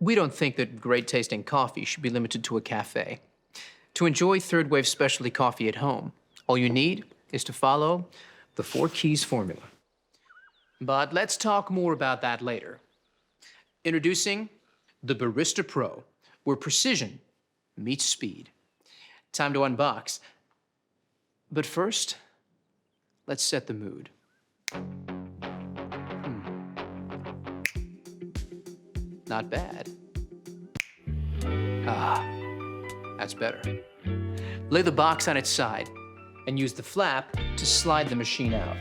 We don't think that great-tasting coffee should be limited to a cafe. To enjoy third-wave specialty coffee at home, all you need is to follow the 4 keys formula. But let's talk more about that later. Introducing the Barista Pro, where precision meets speed. Time to unbox. But first, let's set the mood. Not bad. Ah, that's better. Lay the box on its side and use the flap to slide the machine out.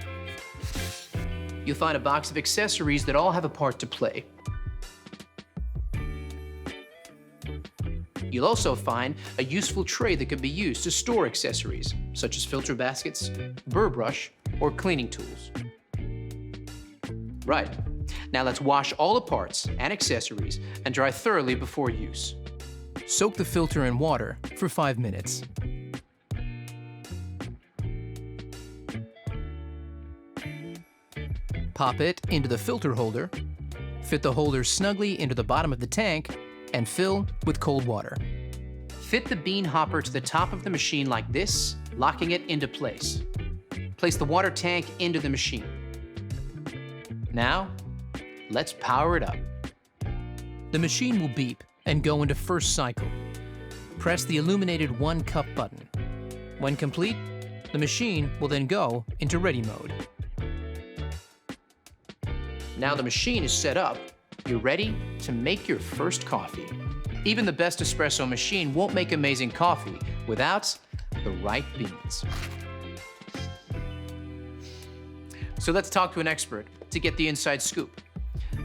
You'll find a box of accessories that all have a part to play. You'll also find a useful tray that can be used to store accessories, such as filter baskets, burr brush, or cleaning tools. Right, now let's wash all the parts and accessories and dry thoroughly before use. Soak the filter in water for 5 minutes. Pop it into the filter holder, fit the holder snugly into the bottom of the tank, and fill with cold water. Fit the bean hopper to the top of the machine like this, locking it into place. Place the water tank into the machine. Now, let's power it up. The machine will beep and go into first cycle. Press the illuminated 1 cup button. When complete, the machine will then go into ready mode. Now the machine is set up, you're ready to make your first coffee. Even the best espresso machine won't make amazing coffee without the right beans. So let's talk to an expert to get the inside scoop.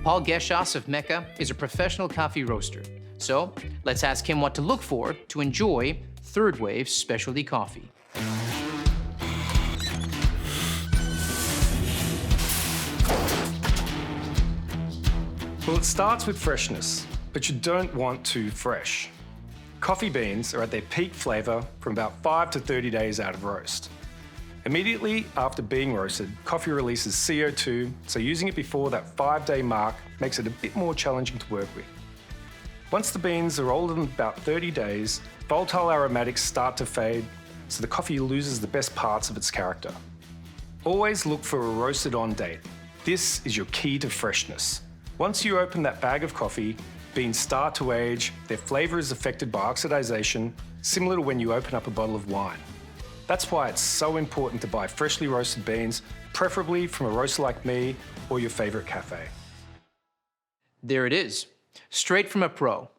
Paul Geschas of Mecca is a professional coffee roaster. So let's ask him what to look for to enjoy third-wave specialty coffee. Well, it starts with freshness, but you don't want too fresh. Coffee beans are at their peak flavour from about 5 to 30 days out of roast. Immediately after being roasted, coffee releases CO2, so using it before that 5-day mark makes it a bit more challenging to work with. Once the beans are older than about 30 days, volatile aromatics start to fade, so the coffee loses the best parts of its character. Always look for a roasted on date. This is your key to freshness. Once you open that bag of coffee, beans start to age, their flavour is affected by oxidisation, similar to when you open up a bottle of wine. That's why it's so important to buy freshly roasted beans, preferably from a roaster like me or your favourite cafe. There it is, straight from a pro.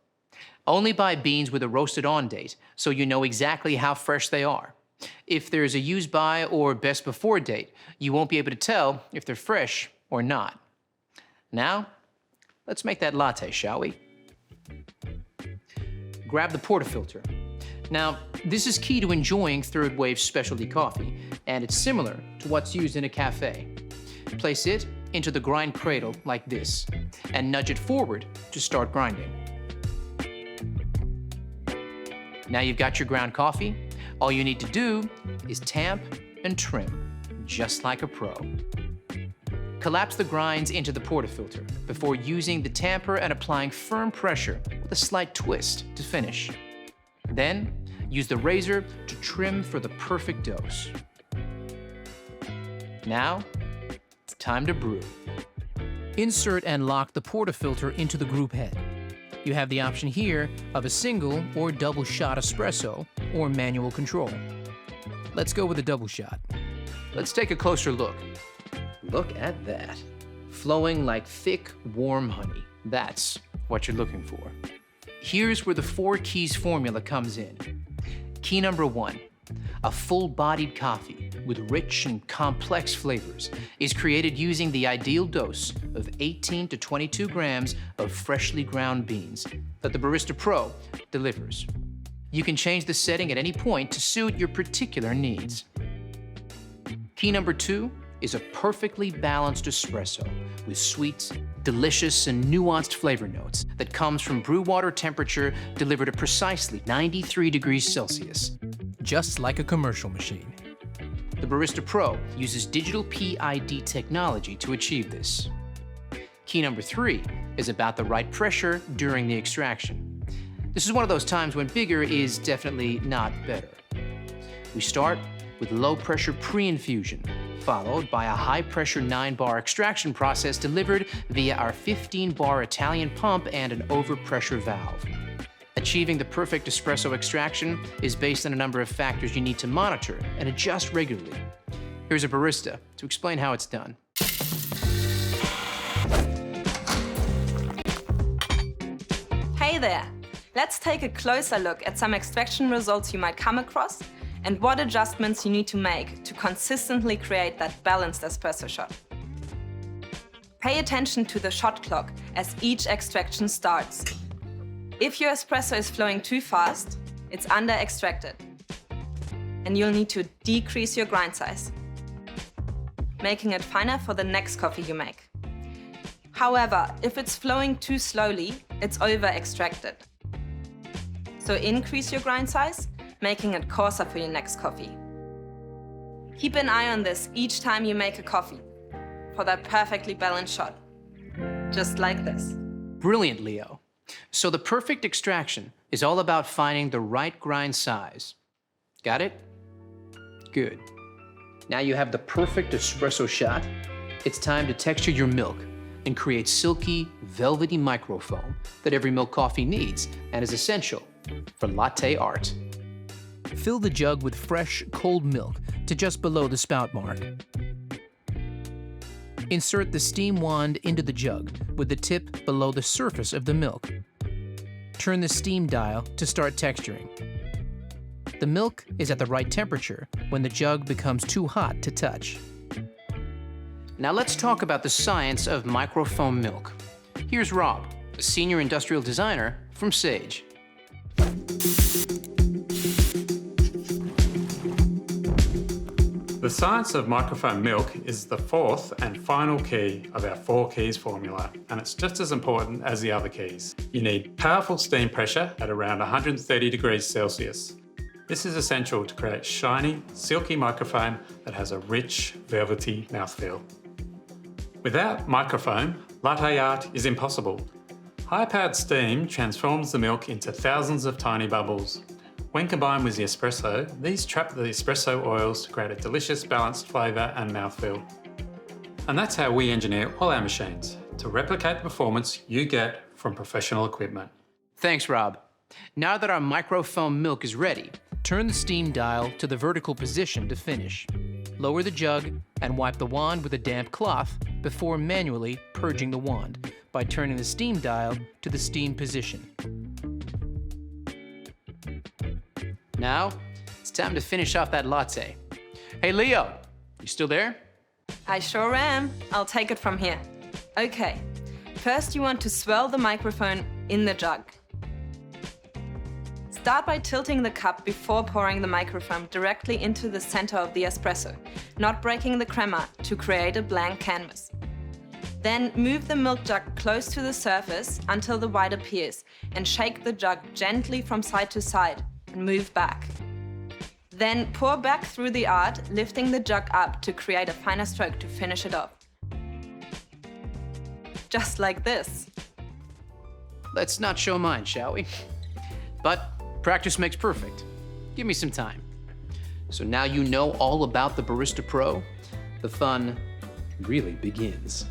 Only buy beans with a roasted on date, so you know exactly how fresh they are. If there's a use by or best before date, you won't be able to tell if they're fresh or not. Now, let's make that latte, shall we? Grab the portafilter. Now, this is key to enjoying third-wave specialty coffee, and it's similar to what's used in a cafe. Place it into the grind cradle like this, and nudge it forward to start grinding. Now you've got your ground coffee. All you need to do is tamp and trim, just like a pro. Collapse the grinds into the portafilter before using the tamper and applying firm pressure with a slight twist to finish. Then, use the razor to trim for the perfect dose. Now, it's time to brew. Insert and lock the portafilter into the group head. You have the option here of a single or double shot espresso or manual control. Let's go with a double shot. Let's take a closer look. Look at that. Flowing like thick, warm honey. That's what you're looking for. Here's where the 4 keys formula comes in. Key number 1, a full-bodied coffee with rich and complex flavors is created using the ideal dose of 18 to 22 grams of freshly ground beans that the Barista Pro delivers. You can change the setting at any point to suit your particular needs. Key number 2 is a perfectly balanced espresso with sweet, delicious, and nuanced flavor notes that comes from brew water temperature delivered at precisely 93 degrees Celsius, just like a commercial machine. The Barista Pro uses digital PID technology to achieve this. Key number 3 is about the right pressure during the extraction. This is one of those times when bigger is definitely not better. We start with low-pressure pre-infusion, followed by a high-pressure 9-bar extraction process delivered via our 15-bar Italian pump and an overpressure valve. Achieving the perfect espresso extraction is based on a number of factors you need to monitor and adjust regularly. Here's a barista to explain how it's done. Hey there! Let's take a closer look at some extraction results you might come across and what adjustments you need to make to consistently create that balanced espresso shot. Pay attention to the shot clock as each extraction starts. If your espresso is flowing too fast, it's under-extracted, and you'll need to decrease your grind size, making it finer for the next coffee you make. However, if it's flowing too slowly, it's over-extracted. So increase your grind size, making it coarser for your next coffee. Keep an eye on this each time you make a coffee for that perfectly balanced shot, just like this. Brilliant, Leo. So the perfect extraction is all about finding the right grind size. Got it? Good. Now you have the perfect espresso shot. It's time to texture your milk and create silky, velvety microfoam that every milk coffee needs and is essential for latte art. Fill the jug with fresh, cold milk to just below the spout mark. Insert the steam wand into the jug with the tip below the surface of the milk. Turn the steam dial to start texturing. The milk is at the right temperature when the jug becomes too hot to touch. Now let's talk about the science of microfoam milk. Here's Rob, a senior industrial designer from Sage. The science of microfoam milk is the fourth and final key of our 4 keys formula, and it's just as important as the other keys. You need powerful steam pressure at around 130 degrees Celsius. This is essential to create shiny, silky microfoam that has a rich, velvety mouthfeel. Without microfoam, latte art is impossible. High-powered steam transforms the milk into thousands of tiny bubbles. When combined with the espresso, these trap the espresso oils to create a delicious balanced flavour and mouthfeel. And that's how we engineer all our machines, to replicate the performance you get from professional equipment. Thanks, Rob. Now that our microfoam milk is ready, turn the steam dial to the vertical position to finish. Lower the jug and wipe the wand with a damp cloth before manually purging the wand by turning the steam dial to the steam position. Now, it's time to finish off that latte. Hey, Leo, you still there? I sure am. I'll take it from here. Okay, first you want to swirl the microphone in the jug. Start by tilting the cup before pouring the microfoam directly into the center of the espresso, not breaking the crema to create a blank canvas. Then move the milk jug close to the surface until the white appears and shake the jug gently from side to side and move back. Then pour back through the art, lifting the jug up to create a finer stroke to finish it off. Just like this. Let's not show mine, shall we? But practice makes perfect. Give me some time. So now you know all about the Barista Pro, the fun really begins.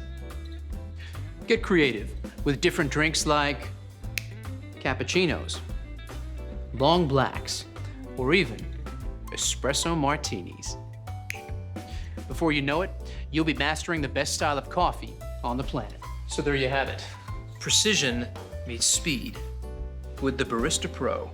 Get creative with different drinks like cappuccinos, long blacks, or even espresso martinis. Before you know it, you'll be mastering the best style of coffee on the planet. So there you have it. Precision meets speed with the Barista Pro.